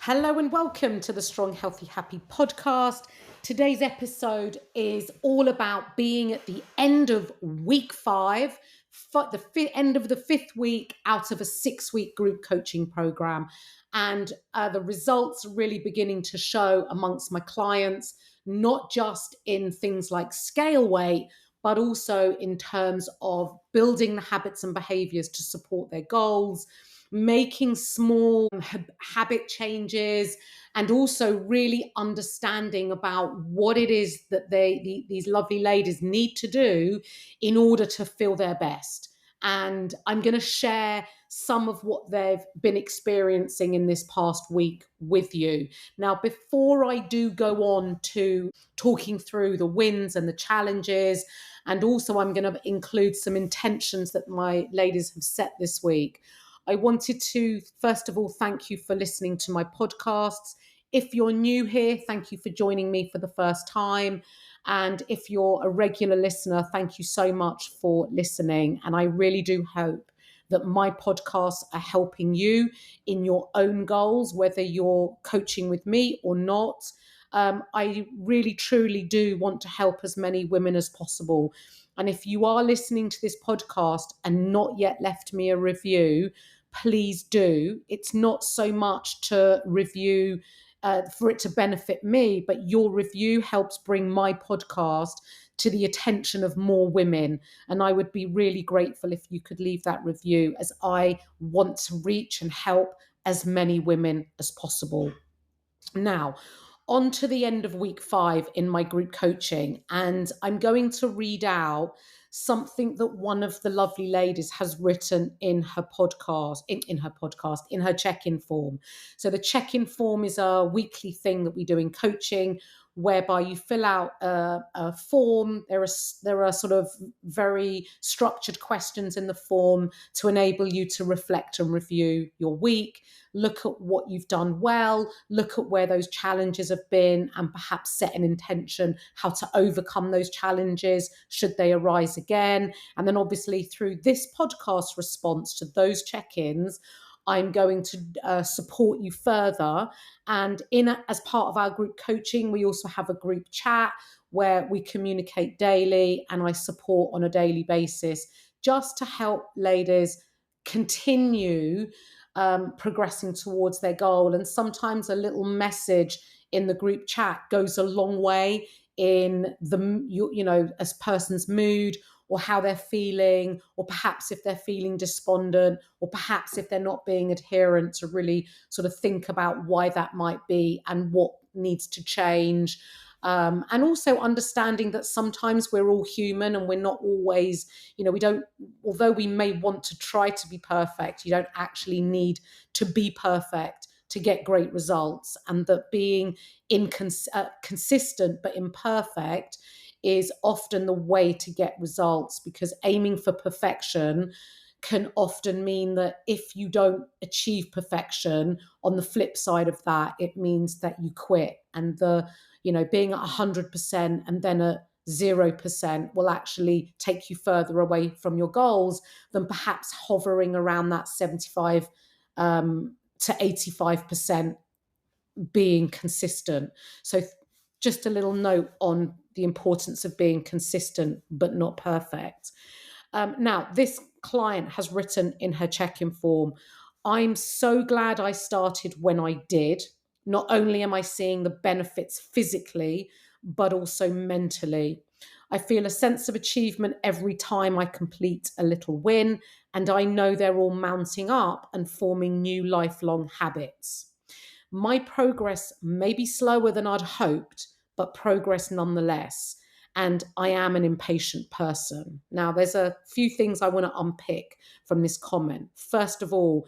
Hello and welcome to the Strong, Healthy, Happy podcast. Today's episode is all about being at the end of week 5, end of the 5th week out of a 6-week group coaching program. And the results are really beginning to show amongst my clients, not just in things like scale weight, but also in terms of building the habits and behaviors to support their goals, making small habit changes, and also really understanding about what it is that these lovely ladies need to do in order to feel their best. And I'm going to share some of what they've been experiencing in this past week with you. Now, before I do go on to talking through the wins and the challenges, and also I'm going to include some intentions that my ladies have set this week, I wanted to, first of all, thank you for listening to my podcasts. If you're new here, thank you for joining me for the first time. And if you're a regular listener, thank you so much for listening. And I really do hope that my podcasts are helping you in your own goals, whether you're coaching with me or not. I really, truly do want to help as many women as possible. And if you are listening to this podcast and not yet left me a review, please do. It's not so much to review for it to benefit me, but your review helps bring my podcast to the attention of more women. And I would be really grateful if you could leave that review, as I want to reach and help as many women as possible. Now, on to the end of week 5 in my group coaching, and I'm going to read out something that one of the lovely ladies has written in her podcast, in her check-in form. So the check-in form is a weekly thing that we do in coaching, whereby you fill out a form. There are sort of very structured questions in the form to enable you to reflect and review your week, look at what you've done well, look at where those challenges have been, and perhaps set an intention how to overcome those challenges should they arise again. And then obviously through this podcast response to those check-ins, I'm going to support you further. And as part of our group coaching, we also have a group chat where we communicate daily, and I support on a daily basis just to help ladies continue progressing towards their goal. And sometimes a little message in the group chat goes a long way in a person's mood, or how they're feeling, or perhaps if they're feeling despondent, or perhaps if they're not being adherent, to really sort of think about why that might be and what needs to change. And also understanding that sometimes we're all human and we're not always, although we may want to try to be perfect, you don't actually need to be perfect to get great results. And that being consistent but imperfect is often the way to get results, because aiming for perfection can often mean that if you don't achieve perfection, on the flip side of that, it means that you quit. And being at 100% and then at 0% will actually take you further away from your goals than perhaps hovering around that 75 to 85% being consistent. So just a little note on the importance of being consistent but not perfect. Now, this client has written in her check-in form, "I'm so glad I started when I did. Not only am I seeing the benefits physically, but also mentally. I feel a sense of achievement every time I complete a little win, and I know they're all mounting up and forming new lifelong habits. My progress may be slower than I'd hoped, but progress nonetheless. And I am an impatient person." Now, there's a few things I want to unpick from this comment. First of all,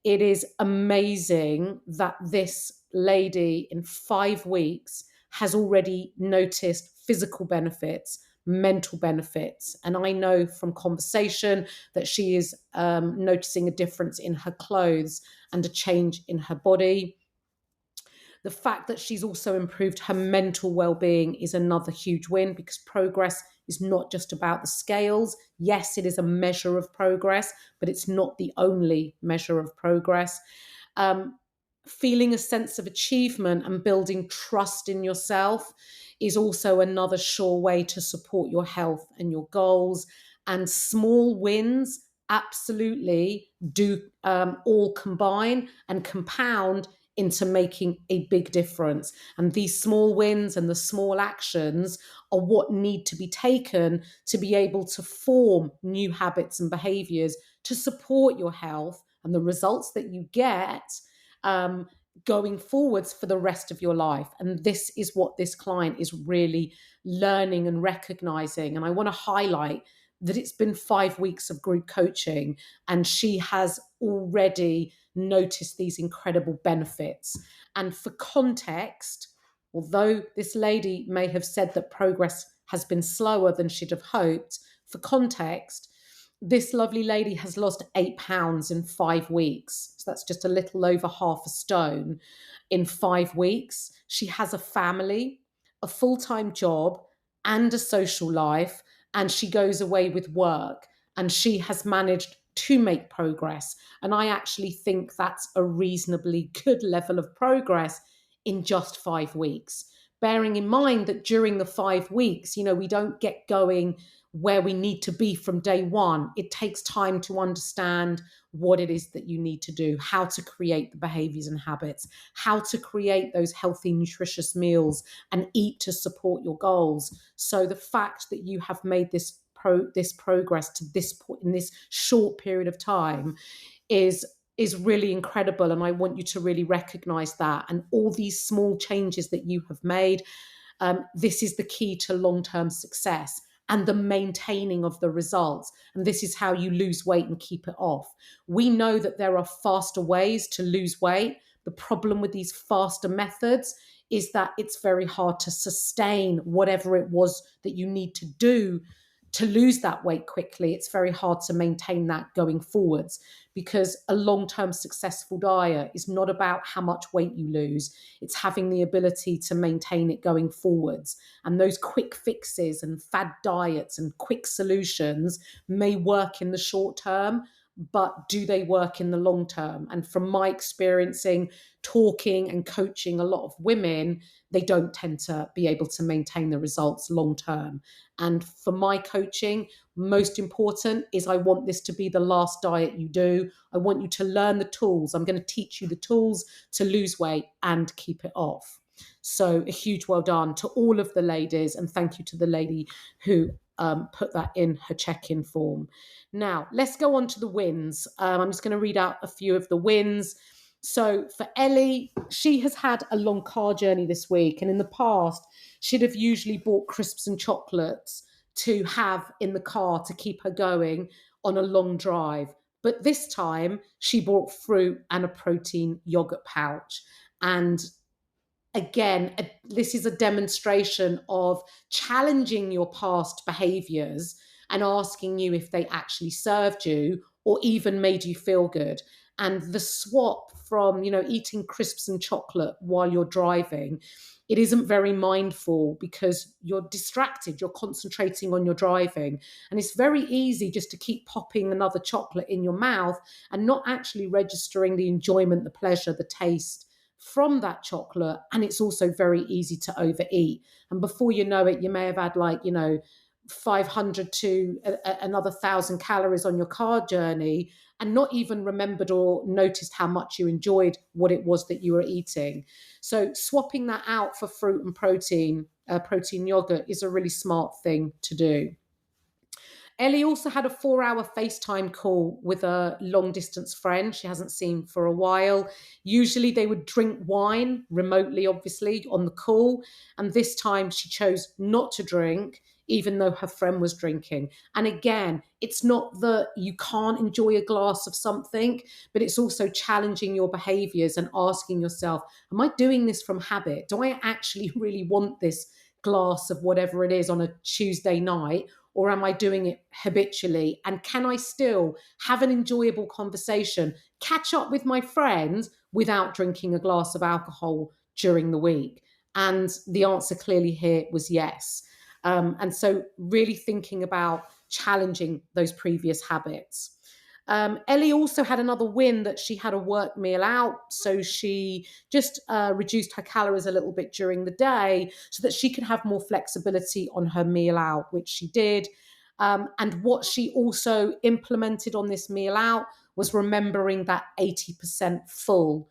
it is amazing that this lady in 5 weeks has already noticed physical benefits, mental benefits. And I know from conversation that she is noticing a difference in her clothes and a change in her body. The fact that she's also improved her mental well-being is another huge win, because progress is not just about the scales. Yes, it is a measure of progress, but it's not the only measure of progress. feeling a sense of achievement and building trust in yourself is also another sure way to support your health and your goals. And small wins absolutely do all combine and compound into making a big difference. And these small wins and the small actions are what need to be taken to be able to form new habits and behaviors to support your health and the results that you get um, going forwards for the rest of your life. And this is what this client is really learning and recognizing. And I want to highlight that it's been 5 weeks of group coaching, and she has already noticed these incredible benefits. And for context, although this lady may have said that progress has been slower than she'd have hoped, for context, this lovely lady has lost £8 in 5 weeks. So that's just a little over half a stone in 5 weeks. She has a family, a full-time job, and a social life, and she goes away with work, and she has managed to make progress. And I actually think that's a reasonably good level of progress in just 5 weeks. Bearing in mind that during the 5 weeks, we don't get going where we need to be from day one. It takes time to understand what it is that you need to do, how to create the behaviors and habits, how to create those healthy, nutritious meals and eat to support your goals. So the fact that you have made this progress to this point in this short period of time is really incredible. And I want you to really recognize that. And all these small changes that you have made, this is the key to long-term success and the maintaining of the results. And this is how you lose weight and keep it off. We know that there are faster ways to lose weight. The problem with these faster methods is that it's very hard to sustain whatever it was that you need to do to lose that weight quickly. It's very hard to maintain that going forwards, because a long-term successful diet is not about how much weight you lose. It's having the ability to maintain it going forwards. And those quick fixes and fad diets and quick solutions may work in the short term, but do they work in the long term? And from my experiencing, talking and coaching a lot of women, they don't tend to be able to maintain the results long term. And for my coaching, most important is I want this to be the last diet you do. I want you to learn the tools. I'm going to teach you the tools to lose weight and keep it off. So a huge well done to all of the ladies, and thank you to the lady who put that in her check-in form. Now, let's go on to the wins. I'm just going to read out a few of the wins. So for Ellie, she has had a long car journey this week, and in the past, she'd have usually bought crisps and chocolates to have in the car to keep her going on a long drive. But this time, she bought fruit and a protein yogurt pouch. And again, this is a demonstration of challenging your past behaviors and asking you if they actually served you or even made you feel good. And the swap from, eating crisps and chocolate while you're driving, it isn't very mindful because you're distracted, you're concentrating on your driving. And it's very easy just to keep popping another chocolate in your mouth and not actually registering the enjoyment, the pleasure, the taste from that chocolate. And it's also very easy to overeat. And before you know it, you may have had 500 to another 1,000 calories on your car journey and not even remembered or noticed how much you enjoyed what it was that you were eating. So swapping that out for fruit and protein yogurt is a really smart thing to do. Ellie also had a 4-hour FaceTime call with a long distance friend she hasn't seen for a while. Usually they would drink wine remotely, obviously, on the call. And this time she chose not to drink, even though her friend was drinking. And again, it's not that you can't enjoy a glass of something, but it's also challenging your behaviors and asking yourself, am I doing this from habit? Do I actually really want this glass of whatever it is on a Tuesday night? Or am I doing it habitually? And can I still have an enjoyable conversation, catch up with my friends without drinking a glass of alcohol during the week? And the answer clearly here was yes. And so really thinking about challenging those previous habits. Ellie also had another win, that she had a work meal out. So she just reduced her calories a little bit during the day so that she could have more flexibility on her meal out, which she did. And what she also implemented on this meal out was remembering that 80% full.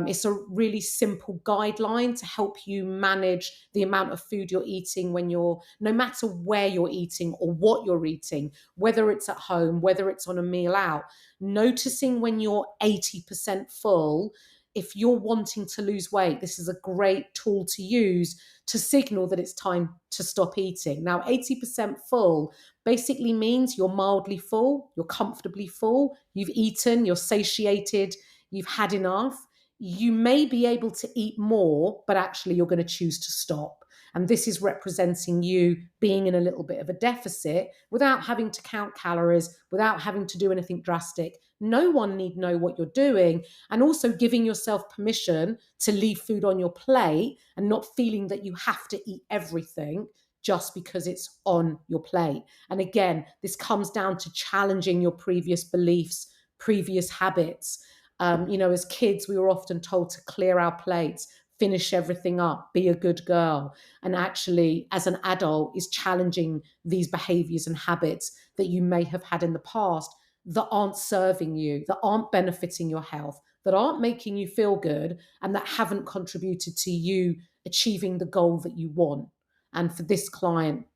It's a really simple guideline to help you manage the amount of food you're eating when you're, no matter where you're eating or what you're eating, whether it's at home, whether it's on a meal out, noticing when you're 80% full. If you're wanting to lose weight, this is a great tool to use to signal that it's time to stop eating. Now, 80% full basically means you're mildly full, you're comfortably full, you've eaten, you're satiated, you've had enough. You may be able to eat more, but actually you're going to choose to stop. And this is representing you being in a little bit of a deficit without having to count calories, without having to do anything drastic. No one need know what you're doing. And also giving yourself permission to leave food on your plate and not feeling that you have to eat everything just because it's on your plate. And again, this comes down to challenging your previous beliefs, previous habits. As kids, we were often told to clear our plates, finish everything up, be a good girl. And actually, as an adult, is challenging these behaviors and habits that you may have had in the past that aren't serving you, that aren't benefiting your health, that aren't making you feel good, and that haven't contributed to you achieving the goal that you want. And for this client,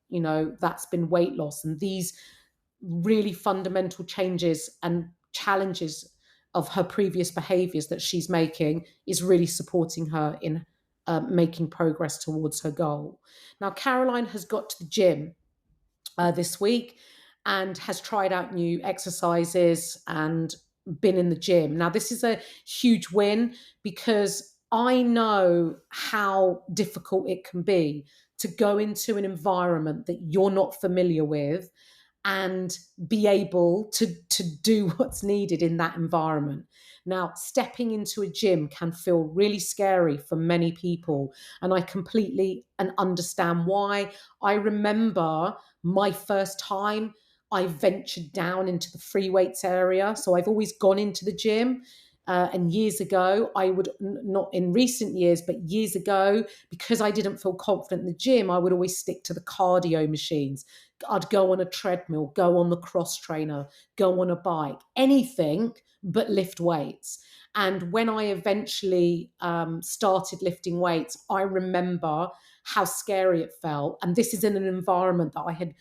that's been weight loss. And these really fundamental changes and challenges of her previous behaviors that she's making is really supporting her in making progress towards her goal. Now, Caroline has got to the gym this week and has tried out new exercises and been in the gym. Now, this is a huge win because I know how difficult it can be to go into an environment that you're not familiar with and be able to do what's needed in that environment. Now, stepping into a gym can feel really scary for many people, and I completely and understand why. I remember my first time I ventured down into the free weights area. So I've always gone into the gym. And years ago, I would not in recent years, but years ago, because I didn't feel confident in the gym, I would always stick to the cardio machines. I'd go on a treadmill, go on the cross trainer, go on a bike, anything but lift weights. And when I eventually started lifting weights, I remember how scary it felt. And this is in an environment that I had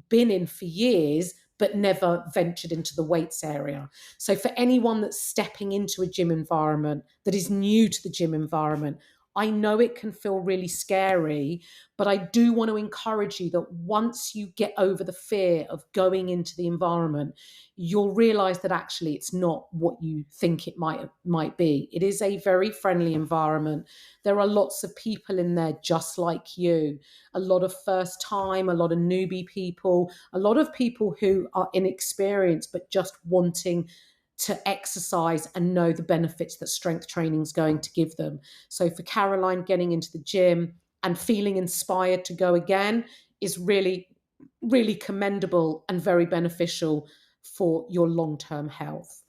been in for years, but never ventured into the weights area. So for anyone that's stepping into a gym environment, that is new to the gym environment, I know it can feel really scary, but I do want to encourage you that once you get over the fear of going into the environment, you'll realize that actually it's not what you think it might be. It is a very friendly environment. There are lots of people in there just like you, a lot of first time, a lot of newbie people, a lot of people who are inexperienced but just wanting to exercise and know the benefits that strength training is going to give them. So for Caroline, getting into the gym and feeling inspired to go again is really, really commendable and very beneficial for your long-term health.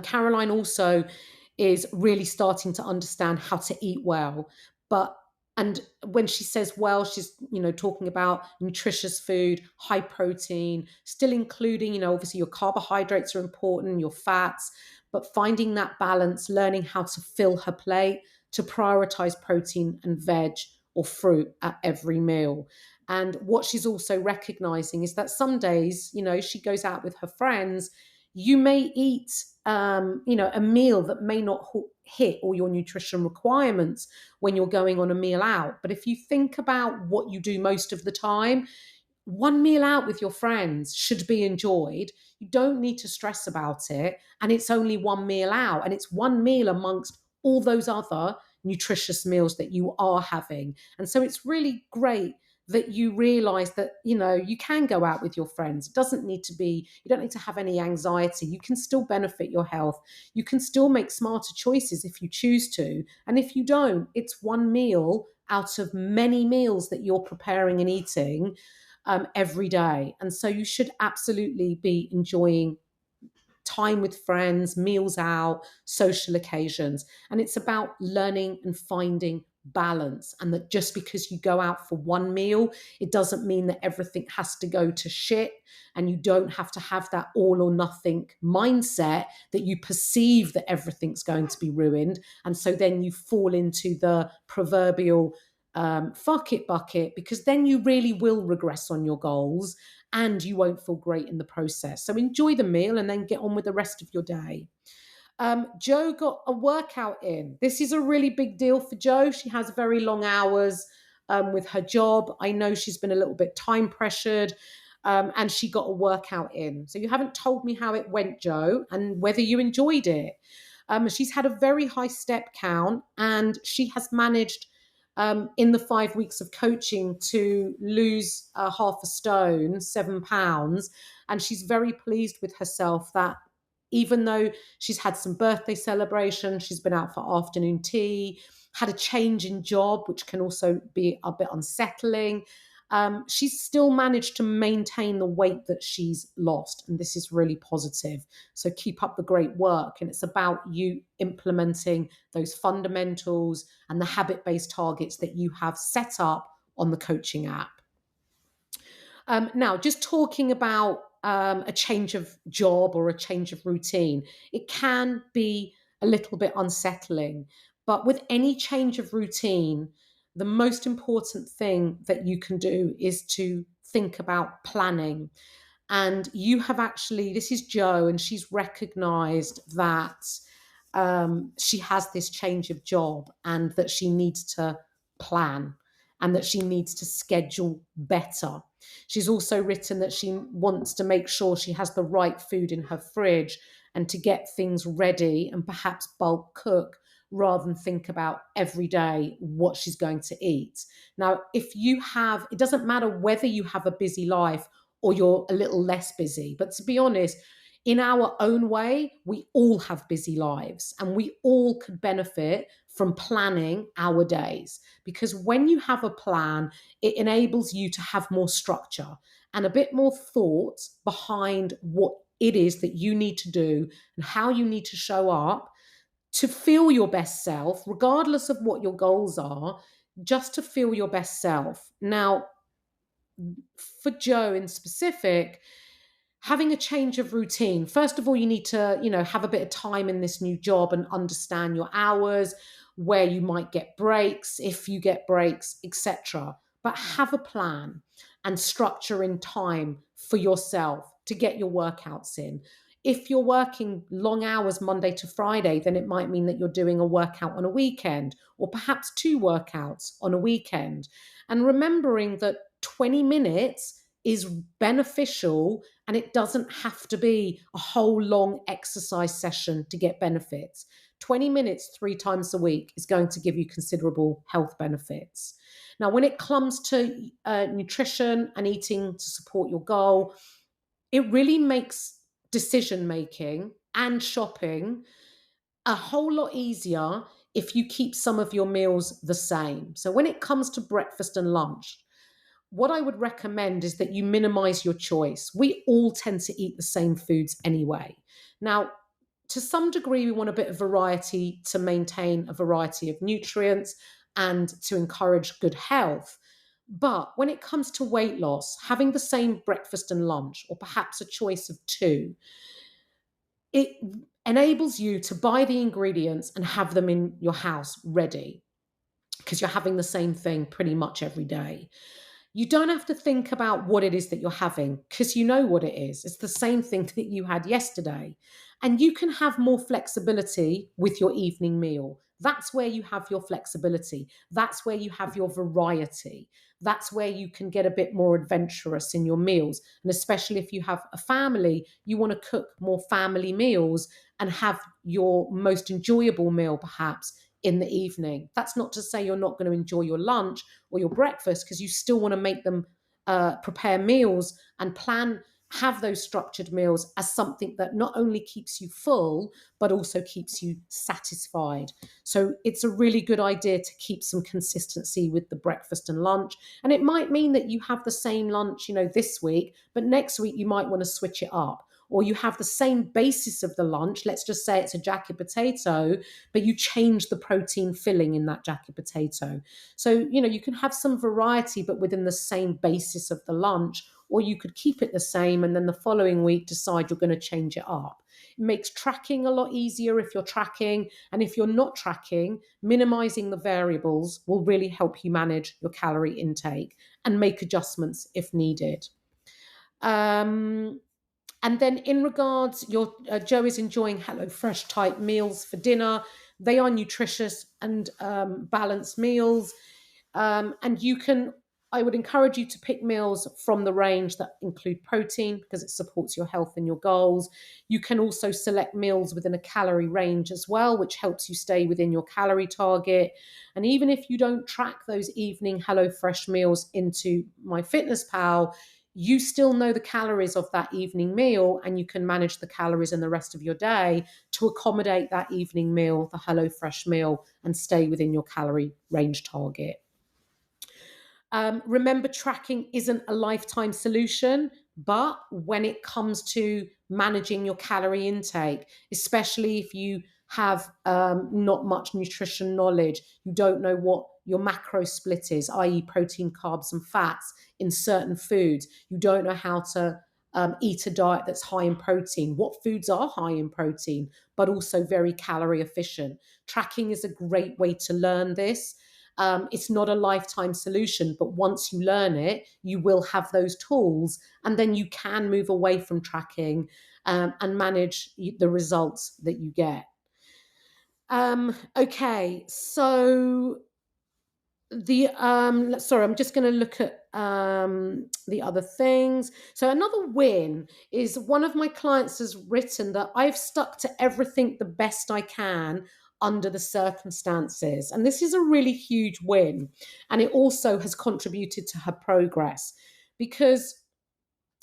Caroline also is really starting to understand how to eat well, and when she says well, she's talking about nutritious food, high protein, still including obviously your carbohydrates are important, your fats, but finding that balance, learning how to fill her plate, to prioritize protein and veg or fruit at every meal. And what she's also recognizing is that some days, she goes out with her friends, you may eat a meal that may not hit all your nutrition requirements when you're going on a meal out. But if you think about what you do most of the time, one meal out with your friends should be enjoyed. You don't need to stress about it. And it's only one meal out, and it's one meal amongst all those other nutritious meals that you are having. And so it's really great that you realize that you can go out with your friends. It doesn't need to be, you don't need to have any anxiety. You can still benefit your health. You can still make smarter choices if you choose to. And if you don't, it's one meal out of many meals that you're preparing and eating every day. And so you should absolutely be enjoying time with friends, meals out, social occasions. And it's about learning and finding balance. And that just because you go out for one meal, it doesn't mean that everything has to go to shit. And you don't have to have that all or nothing mindset that you perceive that everything's going to be ruined. And so then you fall into the proverbial fuck it bucket, because then you really will regress on your goals and you won't feel great in the process. So enjoy the meal and then get on with the rest of your day. Jo got a workout in. This is a really big deal for Jo. She has very long hours with her job. I know she's been a little bit time pressured, and she got a workout in. So you haven't told me how it went, Jo, and whether you enjoyed it. She's had a very high step count, and she has managed in the 5 weeks of coaching to lose half a stone, 7 pounds. And she's very pleased with herself that even though she's had some birthday celebrations, she's been out for afternoon tea, had a change in job, which can also be a bit unsettling. She's still managed to maintain the weight that she's lost. And this is really positive. So keep up the great work. And it's about you implementing those fundamentals and the habit-based targets that you have set up on the coaching app. Now, just talking about a change of job or a change of routine, it can be a little bit unsettling. But with any change of routine, the most important thing that you can do is to think about planning. And you have actually, this is Jo, and she's recognized that she has this change of job and that she needs to plan and that she needs to schedule better. She's also written that she wants to make sure she has the right food in her fridge and to get things ready and perhaps bulk cook rather than think about every day what she's going to eat. Now, if you have, it doesn't matter whether you have a busy life or you're a little less busy, but to be honest, in our own way, we all have busy lives and we all could benefit from planning our days, because when you have a plan, it enables you to have more structure and a bit more thought behind what it is that you need to do and how you need to show up to feel your best self, regardless of what your goals are, just to feel your best self. Now, for Jo in specific, having a change of routine, first of all, you need to, have a bit of time in this new job and understand your hours, where you might get breaks, if you get breaks, etc. But have a plan and structure in time for yourself to get your workouts in. If you're working long hours Monday to Friday, then it might mean that you're doing a workout on a weekend, or perhaps 2 workouts on a weekend. And remembering that 20 minutes is beneficial, and it doesn't have to be a whole long exercise session to get benefits. 20 minutes 3 times a week is going to give you considerable health benefits. Now, when it comes to nutrition and eating to support your goal, it really makes decision making and shopping a whole lot easier if you keep some of your meals the same. So when it comes to breakfast and lunch, what I would recommend is that you minimize your choice. We all tend to eat the same foods anyway. Now, to some degree, we want a bit of variety to maintain a variety of nutrients and to encourage good health. But when it comes to weight loss, having the same breakfast and lunch, or perhaps a choice of 2, it enables you to buy the ingredients and have them in your house ready, because you're having the same thing pretty much every day. You don't have to think about what it is that you're having, because you know what it is. It's the same thing that you had yesterday. And you can have more flexibility with your evening meal. That's where you have your flexibility. That's where you have your variety. That's where you can get a bit more adventurous in your meals. And especially if you have a family, you want to cook more family meals and have your most enjoyable meal perhaps in the evening. That's not to say you're not going to enjoy your lunch or your breakfast, because you still want to make them prepare meals and have those structured meals as something that not only keeps you full, but also keeps you satisfied. So it's a really good idea to keep some consistency with the breakfast and lunch. And it might mean that you have the same lunch, this week, but next week you might want to switch it up. or you have the same basis of the lunch. Let's just say it's a jacket potato, but you change the protein filling in that jacket potato. So, you can have some variety, but within the same basis of the lunch, or you could keep it the same and then the following week decide you're going to change it up. It makes tracking a lot easier if you're tracking. And if you're not tracking, minimizing the variables will really help you manage your calorie intake and make adjustments if needed. And then in regards, your Joe is enjoying HelloFresh type meals for dinner. They are nutritious and balanced meals. And I would encourage you to pick meals from the range that include protein because it supports your health and your goals. You can also select meals within a calorie range as well, which helps you stay within your calorie target. And even if you don't track those evening HelloFresh meals into MyFitnessPal, you still know the calories of that evening meal and you can manage the calories in the rest of your day to accommodate that evening meal, the HelloFresh meal, and stay within your calorie range target. Remember, tracking isn't a lifetime solution, but when it comes to managing your calorie intake, especially if you have not much nutrition knowledge, you don't know what your macro split is, i.e. protein, carbs and fats in certain foods, you don't know how to eat a diet that's high in protein, what foods are high in protein, but also very calorie efficient. Tracking is a great way to learn this. It's not a lifetime solution, but once you learn it, you will have those tools, and then you can move away from tracking and manage the results that you get. Okay, so sorry, I'm just going to look at the other things. So another win is one of my clients has written that I've stuck to everything the best I can under the circumstances, and this is a really huge win, and it also has contributed to her progress because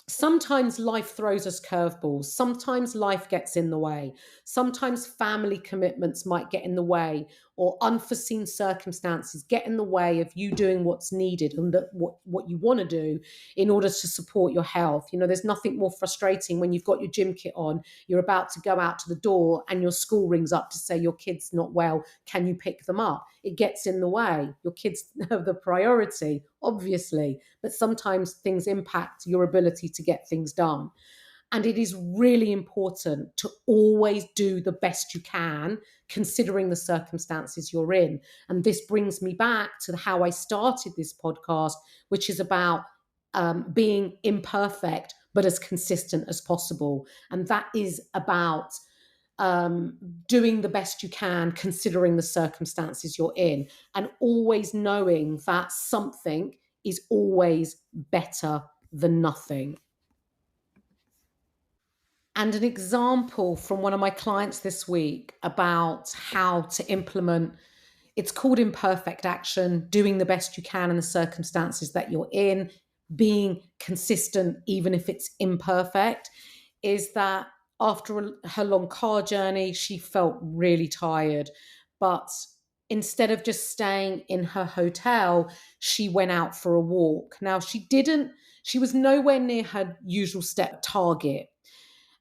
sometimes life throws us curveballs. Sometimes life gets in the way. Sometimes family commitments might get in the way, or unforeseen circumstances get in the way of you doing what's needed and what you want to do in order to support your health. There's nothing more frustrating when you've got your gym kit on, you're about to go out to the door, and your school rings up to say your kid's not well. Can you pick them up? It gets in the way. Your kids have the priority, obviously, but sometimes things impact your ability to get things done. And it is really important to always do the best you can, considering the circumstances you're in. And this brings me back to how I started this podcast, which is about being imperfect, but as consistent as possible. And that is about doing the best you can, considering the circumstances you're in, and always knowing that something is always better than nothing. And an example from one of my clients this week about how to implement, it's called imperfect action, doing the best you can in the circumstances that you're in, being consistent, even if it's imperfect, is that after her long car journey, she felt really tired. But instead of just staying in her hotel, she went out for a walk. Now, she was nowhere near her usual step target.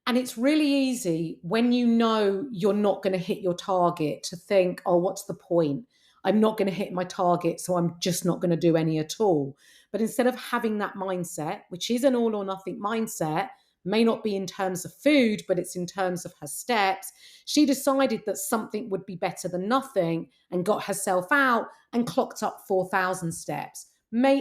And it's really easy when you know you're not going to hit your target to think, oh, what's the point? I'm not going to hit my target, so I'm just not going to do any at all. But instead of having that mindset, which is an all or nothing mindset, may not be in terms of food, but it's in terms of her steps, she decided that something would be better than nothing and got herself out and clocked up 4,000 steps.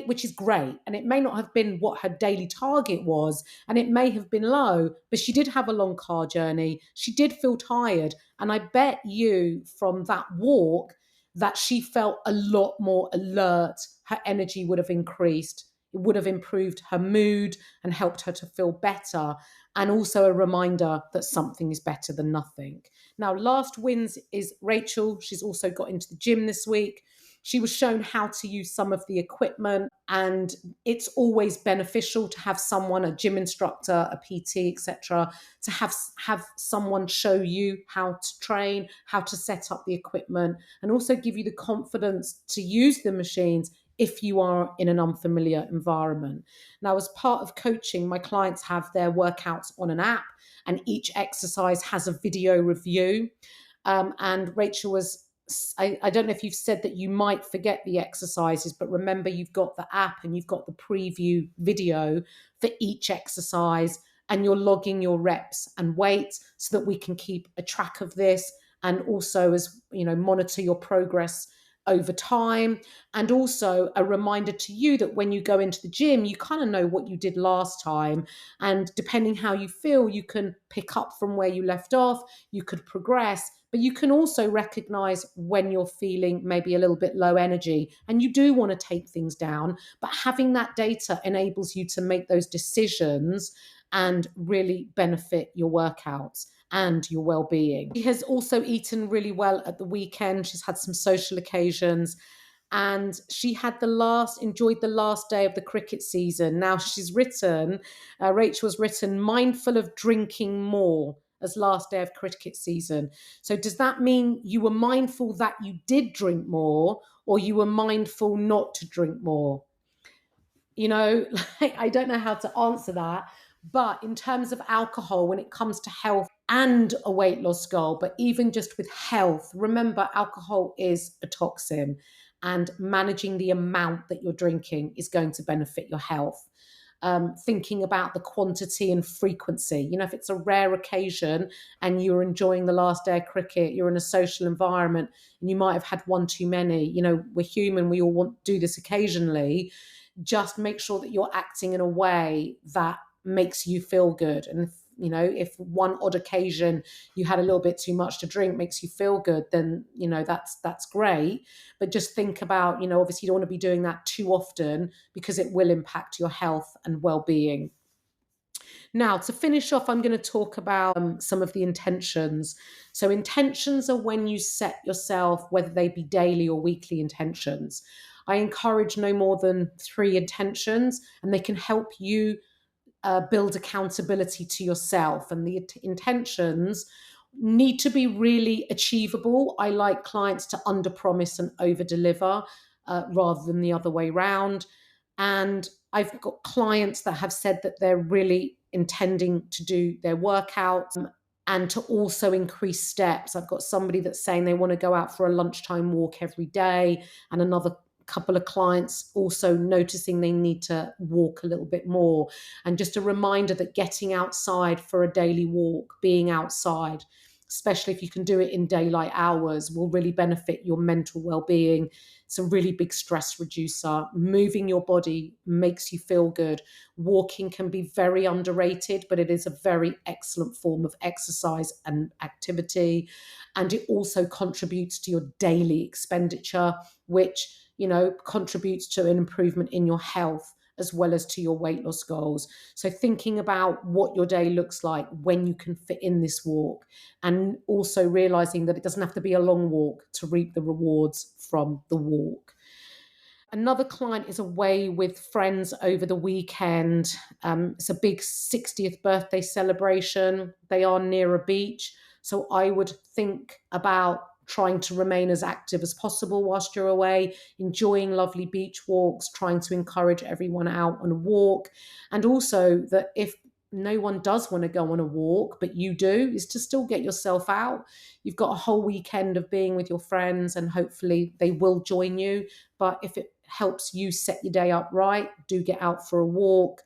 Which is great. And it may not have been what her daily target was, and it may have been low, but she did have a long car journey. She did feel tired. And I bet you from that walk that she felt a lot more alert. Her energy would have increased. It would have improved her mood and helped her to feel better. And also a reminder that something is better than nothing. Now, last wins is Rachel. She's also got into the gym this week. She was shown how to use some of the equipment, and it's always beneficial to have someone, a gym instructor, a PT, etc., to have someone show you how to train, how to set up the equipment, and also give you the confidence to use the machines if you are in an unfamiliar environment. Now, as part of coaching, my clients have their workouts on an app, and each exercise has a video review. And Rachel was, I don't know if you've said that you might forget the exercises, but remember you've got the app and you've got the preview video for each exercise, and you're logging your reps and weights so that we can keep a track of this, and also, as you know, monitor your progress over time. And also a reminder to you that when you go into the gym, you kind of know what you did last time, and depending how you feel, you can pick up from where you left off, you could progress, but you can also recognize when you're feeling maybe a little bit low energy and you do want to take things down. But having that data enables you to make those decisions and really benefit your workouts and your well-being. She has also eaten really well at the weekend. She's had some social occasions, and she had enjoyed the last day of the cricket season. Now she's written, Rachel's written, mindful of drinking more as last day of cricket season. So does that mean you were mindful that you did drink more, or you were mindful not to drink more? You know, like, I don't know how to answer that. But in terms of alcohol, when it comes to health and a weight loss goal, but even just with health, remember alcohol is a toxin, and managing the amount that you're drinking is going to benefit your health. Thinking about the quantity and frequency. You know, if it's a rare occasion and you're enjoying the last day of cricket, you're in a social environment and you might have had one too many. You know, we're human, we all want to do this occasionally. Just make sure that you're acting in a way that makes you feel good. And you know, if one odd occasion you had a little bit too much to drink makes you feel good, then you know that's great. But just think about, you know, obviously you don't want to be doing that too often because it will impact your health and well-being. Now, to finish off, I'm going to talk about some of the intentions. So, intentions are when you set yourself, whether they be daily or weekly intentions. I encourage no more than 3 intentions, and they can help you build accountability to yourself. And the intentions need to be really achievable. I like clients to under promise and over deliver rather than the other way round. And I've got clients that have said that they're really intending to do their workouts and to also increase steps. I've got somebody that's saying they want to go out for a lunchtime walk every day, and another couple of clients also noticing they need to walk a little bit more. And just a reminder that getting outside for a daily walk, being outside, especially if you can do it in daylight hours, will really benefit your mental well-being. It's a really big stress reducer. Moving your body makes you feel good. Walking can be very underrated, but it is a very excellent form of exercise and activity. And it also contributes to your daily expenditure, which, you know, contributes to an improvement in your health as well as to your weight loss goals. So thinking about what your day looks like when you can fit in this walk, and also realizing that it doesn't have to be a long walk to reap the rewards from the walk. Another client is away with friends over the weekend. It's a big 60th birthday celebration. They are near a beach. So I would think about trying to remain as active as possible whilst you're away, enjoying lovely beach walks, trying to encourage everyone out on a walk. And also that if no one does want to go on a walk, but you do, is to still get yourself out. You've got a whole weekend of being with your friends, and hopefully they will join you. But if it helps you set your day up right, do get out for a walk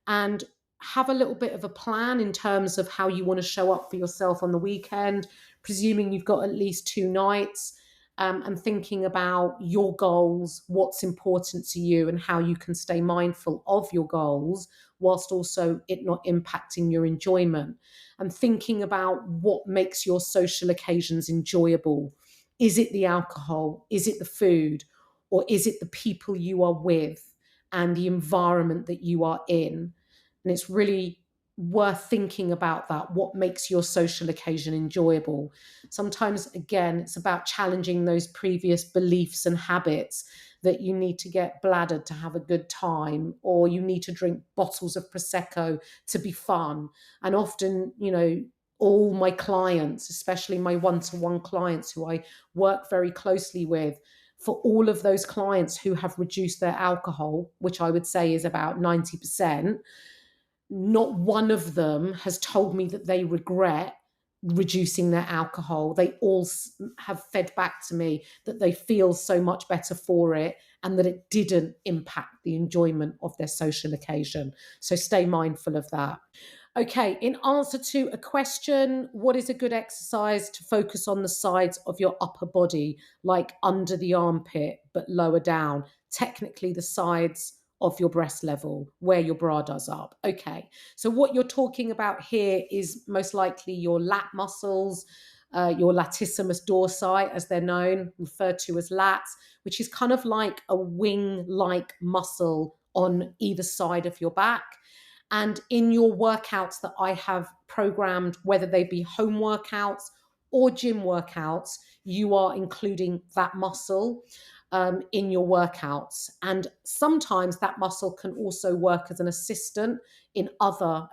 and have a little bit of a plan in terms of how you want to show up for yourself on the weekend, presuming you've got at least 2 nights, and thinking about your goals, what's important to you, and how you can stay mindful of your goals whilst also it not impacting your enjoyment, and thinking about what makes your social occasions enjoyable. Is it the alcohol? Is it the food? Or is it the people you are with and the environment that you are in? And it's really worth thinking about that. What makes your social occasion enjoyable? Sometimes, again, it's about challenging those previous beliefs and habits that you need to get bladdered to have a good time, or you need to drink bottles of Prosecco to be fun. And often, you know, all my clients, especially my one-to-one clients who I work very closely with, for all of those clients who have reduced their alcohol, which I would say is about 90%, not one of them has told me that they regret reducing their alcohol. They all have fed back to me that they feel so much better for it and that it didn't impact the enjoyment of their social occasion. So stay mindful of that. Okay, in answer to a question, what is a good exercise to focus on the sides of your upper body, like under the armpit, but lower down? Technically, the sides of your breast level, where your bra does up. Okay, so what you're talking about here is most likely your lat muscles, your latissimus dorsi, as they're known, referred to as lats, which is kind of like a wing-like muscle on either side of your back. And in your workouts that I have programmed, whether they be home workouts or gym workouts, you are including that muscle in your workouts. And sometimes that muscle can also work as an assistant in other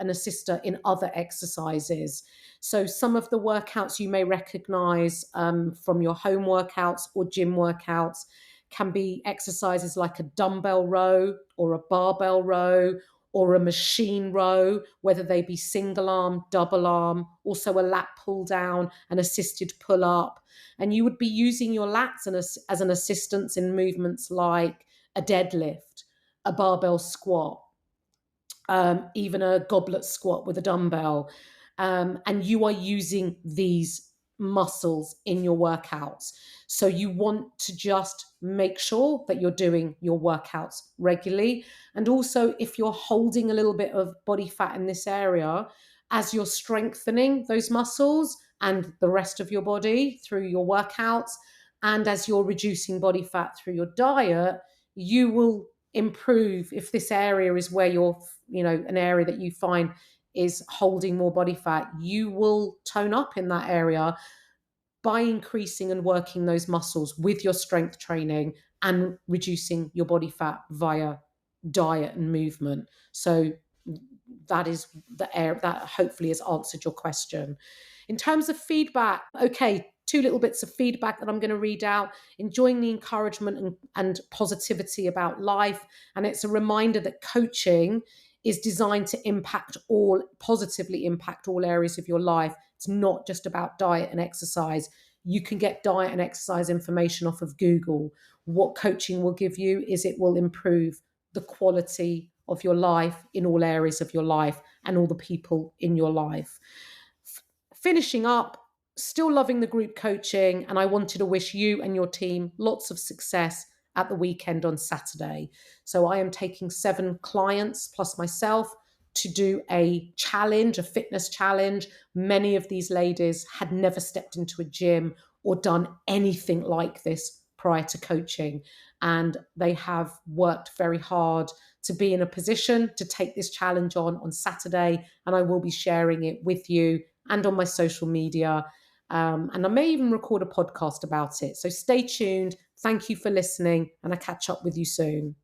exercises. So some of the workouts you may recognize from your home workouts or gym workouts can be exercises like a dumbbell row or a barbell row or a machine row, whether they be single arm, double arm, also a lat pull down, an assisted pull up. And you would be using your lats as an assistance in movements like a deadlift, a barbell squat, even a goblet squat with a dumbbell. And you are using these muscles in your workouts. So you want to just make sure that you're doing your workouts regularly. And also, if you're holding a little bit of body fat in this area, as you're strengthening those muscles and the rest of your body through your workouts, and as you're reducing body fat through your diet, you will improve. If this area is where you're, an area that you find is holding more body fat, you will tone up in that area by increasing and working those muscles with your strength training and reducing your body fat via diet and movement. So that is the area that hopefully has answered your question. In terms of feedback, okay, 2 little bits of feedback that I'm going to read out. Enjoying the encouragement and positivity about life. And it's a reminder that coaching is designed to positively impact all areas of your life. It's not just about diet and exercise. You can get diet and exercise information off of Google. What coaching will give you is it will improve the quality of your life in all areas of your life and all the people in your life. Finishing up, still loving the group coaching, and I wanted to wish you and your team lots of success at the weekend on Saturday. So I am taking 7 clients plus myself to do a challenge, a fitness challenge. Many of these ladies had never stepped into a gym or done anything like this prior to coaching. And they have worked very hard to be in a position to take this challenge on Saturday. And I will be sharing it with you and on my social media. And I may even record a podcast about it. So stay tuned. Thank you for listening, and I'll catch up with you soon.